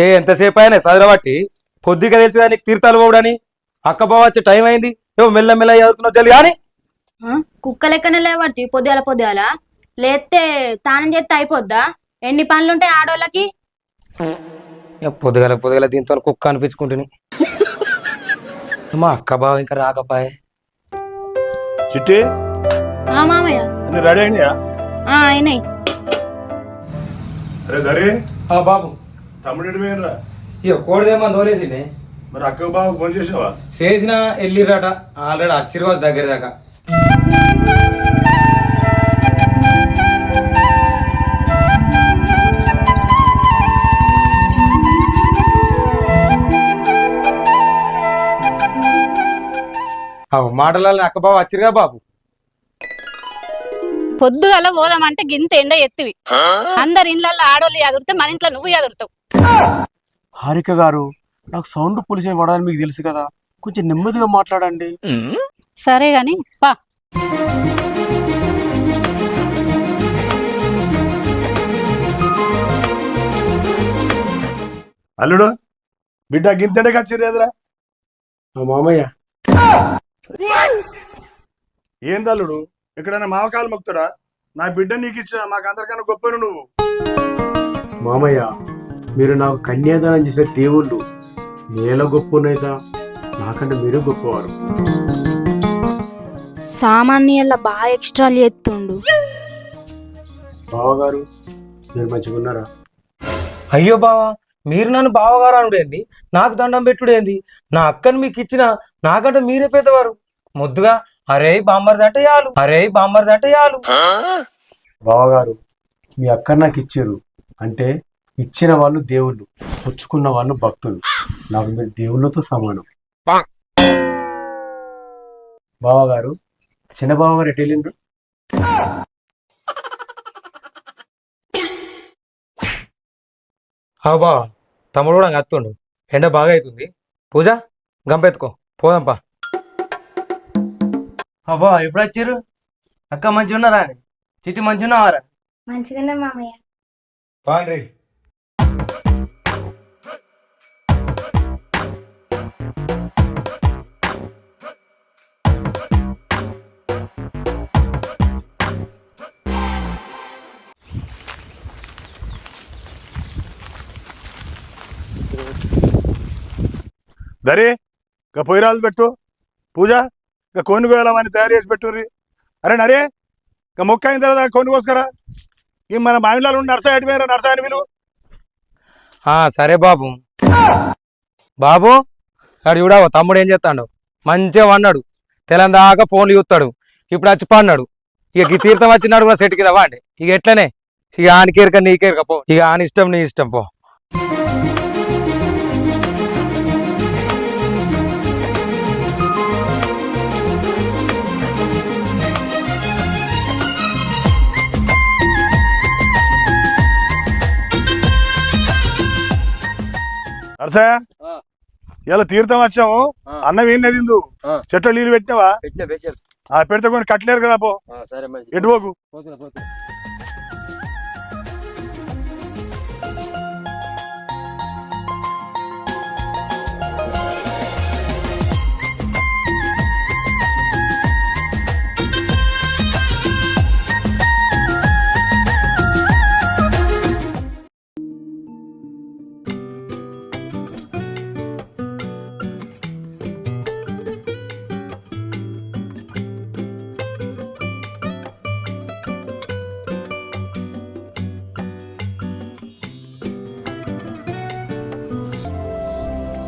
ఎంతసేపు అయినా చదవబట్టి పొద్దుగా తెలుసు నీకు తీర్థాలు పోవడని అక్క బావ వచ్చే టైం అయింది. మెల్ల మెల్ల చదువుతున్నావు జల్ది కానీ. కుక్క లెక్కనే లేవట్టి పొద్దుగాల పొద్దుగాల లేస్తే తానం చేస్తే అయిపోద్దా? ఎన్ని పనులుంటాయి ఆడోళ్ళకి. పొద్దుగల పొద్దుగల దీంతో కుక్క అనిపించుకుంటుని. మా అక్క బావ ఇంకా రాకపాయే. చిట్టి మామయ్య అన్ని రెడీ అయినాయా? అయినాయి. అరే దరే బాబు తమ్ముడు పోయినరా? ఇక కోడిదేమో దోలేసింది. మరి అక్క బాబు ఫోన్ చేసావా? చేసిన వెళ్ళిరట ఆల్రెడీ అచ్చిరు దగ్గర దాకా. మాటలలో అక్క బాబు వచ్చిరుగా బాబు. పొద్దుగల పోదామంటే గింత ఎండ ఎత్తివి. అందరి ఇళ్ళల్లో ఆడోళ్ళు ఎదురుతే మన ఇంట్లో నువ్వు ఎదురుతావు. హారిక గారు, నాకు సౌండ్ పొల్యూషన్ పడాలని మీకు తెలుసు కదా, కొంచెం నెమ్మదిగా మాట్లాడండి. సరే గాని పా. అల్లుడు బిడ్డ గింతడే కచ్చిరేదరా? మామయ్య ఏంది అల్లుడు, ఎక్కడైనా మావకాలు మొక్తాడా? నా బిడ్డ నీకు ఇచ్చా, మాకు అందరికన్నా గొప్పను నువ్వు. మామయ్య, మీరు నాకు కన్యాదానం చేసిన దేవుళ్ళు. నేల గొప్పనైతా నాకంటే మీరు గొప్పవారు. సామాన్యుల బాగా ఎక్స్ట్రాలు ఎత్తుండు. బావగారు, మీరు మంచిగా ఉన్నారా? అయ్యో బావా, మీరు నన్ను బావగారు అనుడేంది, నాకు దండం పెట్టుడేంది? నా అక్కను మీకు ఇచ్చిన నాకంటే మీరే పెద్దవారు. ముద్దుగా అరే బామ్మర్దంటే యాలు, అరే బామ్మర్దంటే యాలు. బావగారు, మీ అక్క నాకు ఇచ్చారు అంటే ఇచ్చిన వాళ్ళు దేవుళ్ళు, పుచ్చుకున్న వాళ్ళు భక్తులు. నాకు మీరు దేవుళ్ళతో సమానం. బావగారు, చిన్న బావగారు ఎటు వెళ్ళిండ్రు? బా తమ్ముడు కూడా అత్తుండు. ఎండ బాగా అవుతుంది. పూజ గంపెత్తుకో పోదాంపా. అబ్బా ఎప్పుడు వచ్చారు? అక్క మంచిగా ఉన్నారా? చిట్టి మంచిగా ఉన్నావారా? మంచిగానే మామయ్య. పాండ్రి దరే ఇక పొయ్యిరాలు పెట్టు. పూజ ఇక కొన్ని కోయాలని తయారు చేసి పెట్టుర్రి. అరే నరే ఇక మొక్క అయిన తర్వాత కొన్ని కోసుకరా. ఈ మన మామిడిలో ఉండి నర్సా ఎటు పోయినా నర్సా అని విలువ. సరే బాబు. బాబు అడు చూడవు తమ్ముడు ఏం చేస్తాడు, మంచిగా అన్నాడు. తెలందాకా ఫోన్లు చూస్తాడు. ఇప్పుడు వచ్చి పన్నాడు. ఇక ఈ తీర్థం వచ్చినాడు కూడా సెట్ కింద వాండి. ఇక ఎట్లనే ఇక ఆనికేరక నీకేరక పో. ఇక ఆని ఇష్టం నీ ఇష్టం పో. నర్సా ఇలా తీర్థం వచ్చాము. అన్నం ఏం తిందు? చెట్ల నీళ్ళు పెట్టినావా? పెడితే కొన్ని కట్టలేరు కదా. పో ఎటు పోకు.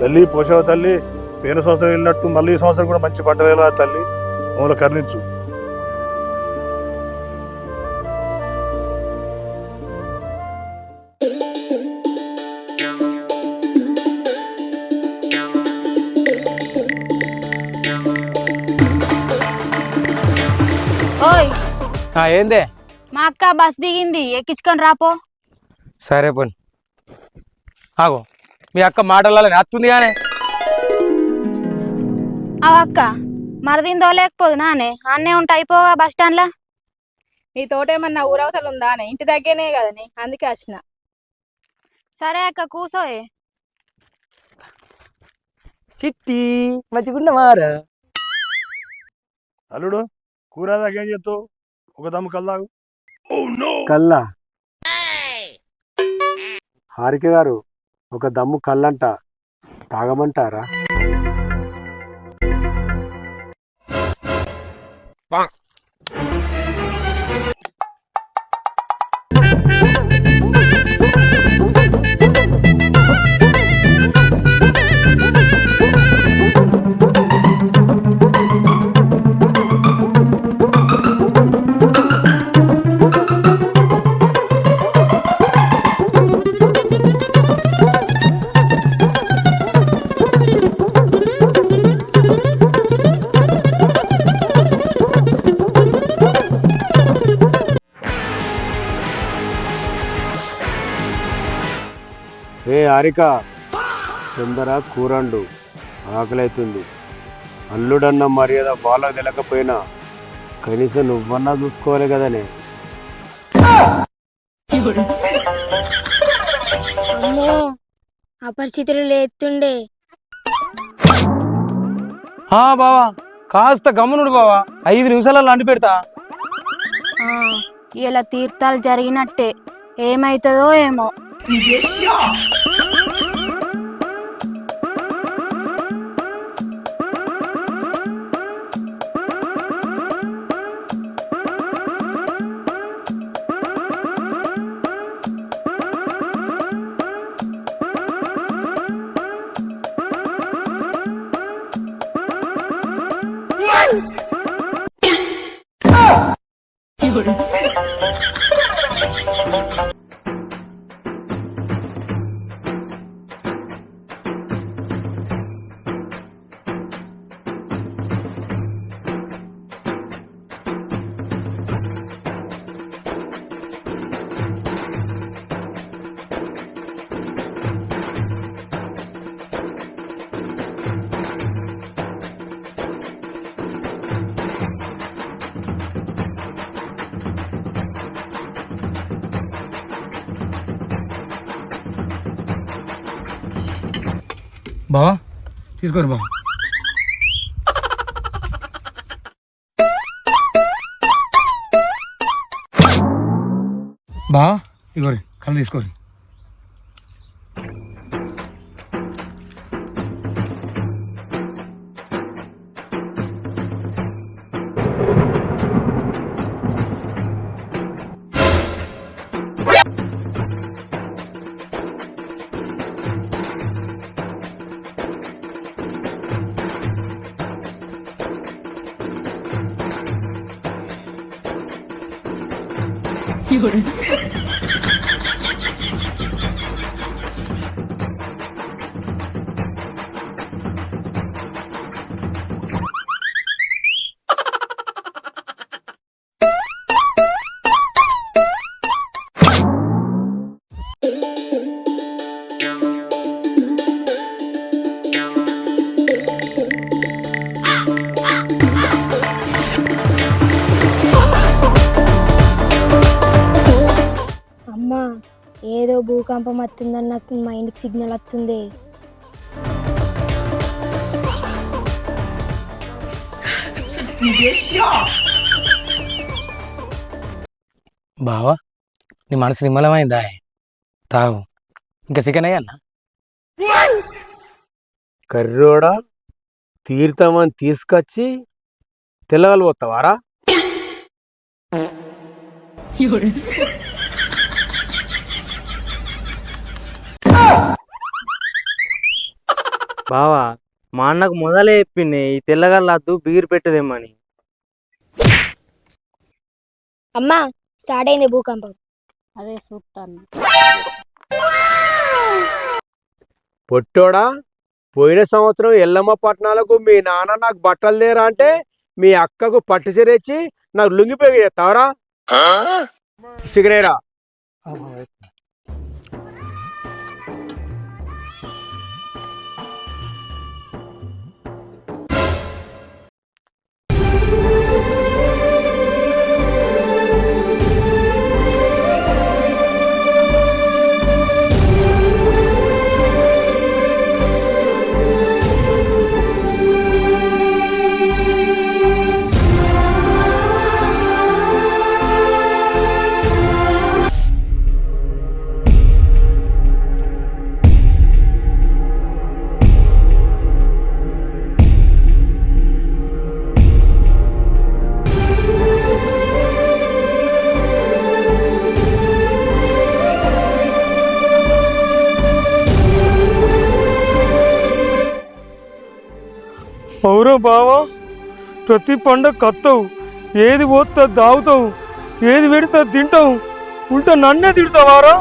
తల్లి పోషవ తల్లి, పోయిన సంవత్సరం వెళ్ళినట్టు మళ్ళీ ఈ సంవత్సరం కూడా మంచి పంట వేయాలి తల్లి, మమ్మల్ని కరుణించు. ఓయ్ ఏందే? మా అక్క బస్ దిగింది, ఎక్కించుకొని రాపో. సరే పోని. ఆగో మీ అక్క మాటలలో అత్తుంది కానీ. అక్క మరదిందో లేకపోదు నానే అన్నే ఉంటా అయిపోగా బస్ స్టాండ్ లా. నీ తోటేమన్నా ఊరవతలు ఉందా? ఇంటి దగ్గరనే కదని అందుకే వచ్చిన. సరే అక్క కూసోయే. చిట్టి మంచిగున్నవారా? అల్లుడు కూర దాకా ఏం చేస్తావు? ఒక దమ్ము కల్లాగు. కల్లా హారిక గారు ఒక దమ్ము కల్లంట తాగమంటారా? ఏ హారిక తొందర కూరండు, ఆకలైతుంది. అల్లుడన్న మర్యాద వాళ్ళకు తెలియకపోయినా కనీసం నువ్వన్నా చూసుకోవాలి కదనే. అమ్మో అపరిచితులు లేతుండే. బావా కాస్త గమ్మునుడు బావా, 5 నిమిషాలలో అంటి పెడతా. ఇలా తీర్థాలు జరిగినట్టే, ఏమైతుందో ఏమో. బావా తీసుకోరు బావా. బావా ఇగోరి కళ్ళు తీసుకోరి. అమ్మా ఏదో భూకంపం వస్తుందని నాకు మైండ్కి సిగ్నల్ వస్తుంది. బావా నీ మనసు నిమ్మలమైందా? తాగు. ఇంకా చికెన్ అయ్యన్నా? కర్రోడా తీర్థమని తీసుకొచ్చి తెల్లగలు పోతావారా? బావా మా అన్నకు మొదలే చెప్పింది ఈ తెల్లగల్లద్దు బీరు పెట్టదేమని. అమ్మా స్టార్ట్ అయింది భూకంపం. అదే చూస్తాను. పొట్టోడా పోయిన సంవత్సరం ఎల్లమ్మ పట్టణాలకు మీ నాన్న నాకు బట్టలు లేరా అంటే మీ అక్కకు పట్టు చెరేచ్చి నాకు లుంగిపోయి చేస్తావరా? సిగరేరా అవురా బావా, ప్రతి పండగ కత్తావు, ఏది పోతా దావుతావు, ఏది పెడితే తింటావు, ఉల్టా నన్నే తిడతావారా?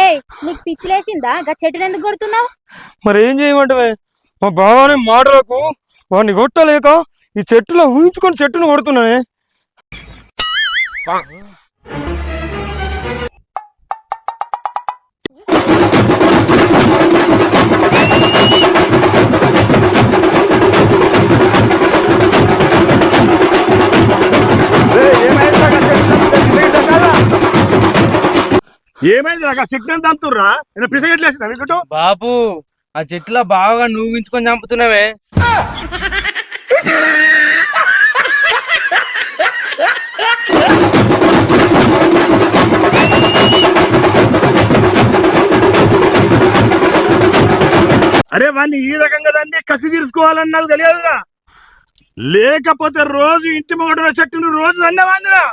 ఏయ్ నీకు పిచ్చిలేసిందా గా చెట్టుని ఎందుకు కొడుతున్నావు? మరి ఏం చేయమంటవే, మా బావానే మాటలకు వాడిని కొట్టలేక ఈ చెట్టులో ఊహించుకొని చెట్టును కొడుతున్నానే. ఏమైంది నాకు చెట్టు తంతుర్రా? పిసగట్లేసిందా మీకు? బాపు ఆ చెట్టులో బాగా నువ్వుంచుకొని చంపుతున్నావే. అరే వాడిని ఈ రకంగా దాన్ని కసి తీసుకోవాలని నాకు తెలియదురా. లేకపోతే రోజు ఇంటి మొగడున్న చెట్టును రోజు అన్నవాందిరా.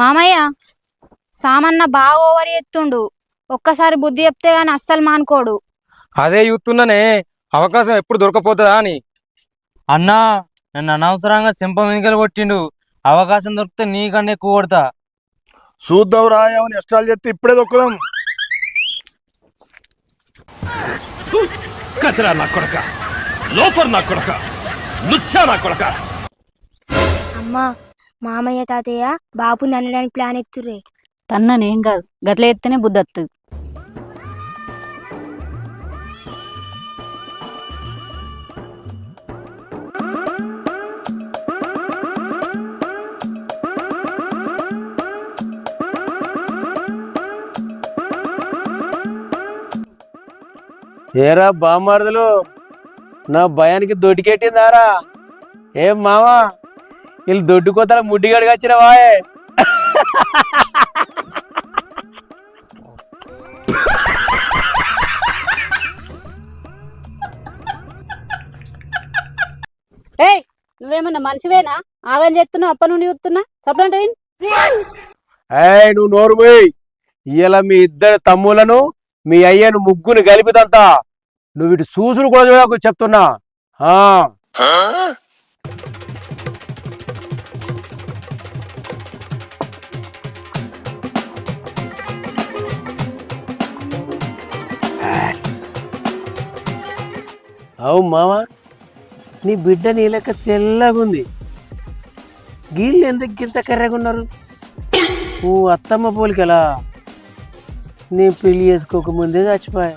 మామయ్య సామన్న బాగా ఓవర్ ఎత్తుండు, ఒక్కసారి బుద్ధి చెప్తే గాని అస్సలు మానుకోడు. అదే చూస్తున్నానే, అవకాశం ఎప్పుడు దొరకపోతుందా అని. అన్నా నన్ను అనవసరంగా సింప మీదకెళ్ళి కొట్టిండు. అవకాశం దొరికితే నీకన్నా ఎక్కువ కొడతా. చూద్దాం రా, ఏమని ఇష్టాలు చెప్తే ఇప్పుడే దొక్కుదాం. కచరా నా కొడక, లోపర్ నా కొడక, లుచ్చా నా కొడక. అమ్మా, మామయ్య తాతయ్య బాపుని అనడానికి ప్లాన్ ఎత్తుర్రే. తన్ననేం కాదు, గట్ల ఎత్తేనే బుద్ధి వస్తుంది. ఏరా బామ్మార్దులు, నా భయానికి దొడ్డికెట్టిందారా? ఏం మావా, వీళ్ళు దొడ్డు కోతల ముడ్డిగడికి వచ్చిన వాయే. ఏయ్ నువ్వేమన్నా మనిషివేనా? ఆగం చేస్తున్నావు, అప్ప నుండి చూస్తున్నా సపరంటే. ఏయ్ నువ్వు నోరు పోయి. ఇయ్యాల మీ ఇద్దరు తమ్ములను మీ అయ్యను ముగ్గురు కలిపిదంతా. నువ్వు ఇటు చూసులు కూడా చూడకు చెప్తున్నా. అవు మామ, నీ బిడ్డ నీ లెక్క తెల్లగుంది. గీళ్ళు ఎందుకు గింత కర్రగా ఉన్నారు? ఓ అత్తమ్మ పోలికలా. నేను పెళ్లి చేసుకోకముందే చచ్చిపోయా.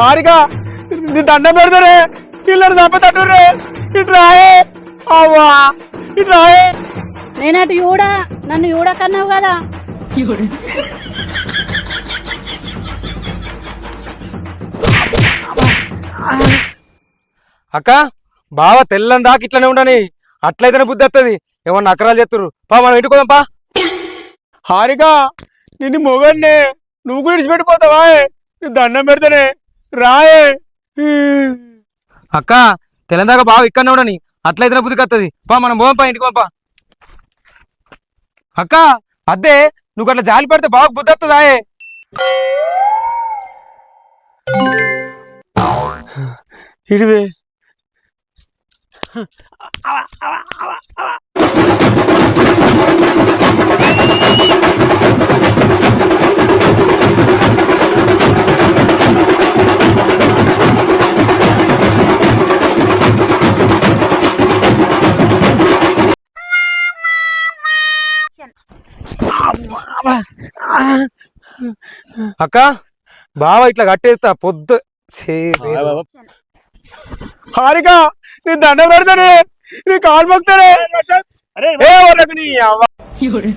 హారిక, నీ దండం పెడతారే, ఇళ్ళని చంపతట్టుర్రే. ఇటు రాయే అవ్వా, ఇటు రాయే. నేనటు చూడా, నన్ను చూడకన్నావు కదా. అక్క, బావ తెల్లని దాకా ఇట్లనే ఉండని, అట్లయితేనే బుద్ధి వస్తుంది. ఏమన్నా అకరాలు చెప్తుర్రు, పా మనం ఇంటికి పోదాం పా. హారిక, నిన్ను మొగన్నే, నువ్వు కూడా విడిచిపెట్టిపోతావా? నీ దండం పెడతానే, రాయే. అక్క, తెలంగాణ బావ ఇక్కడనే ఉండని, అట్లయితేనే బుద్ధికి వస్తుంది. పా మనం పోదాం పా, ఇంటికి పంపా. అక్క అదే, నువ్వు అట్లా జాలి పడితే బాగా బుద్ధి వస్తుందా? ఇడివే అక్క, బావ ఇట్లా కట్టేస్తా పొద్దు. హారిక, నీ దండం పెడతానే, నీ కాలు మొక్తానే. అరే ఏ వాళ్ళకి నీ అవ్వ 有人。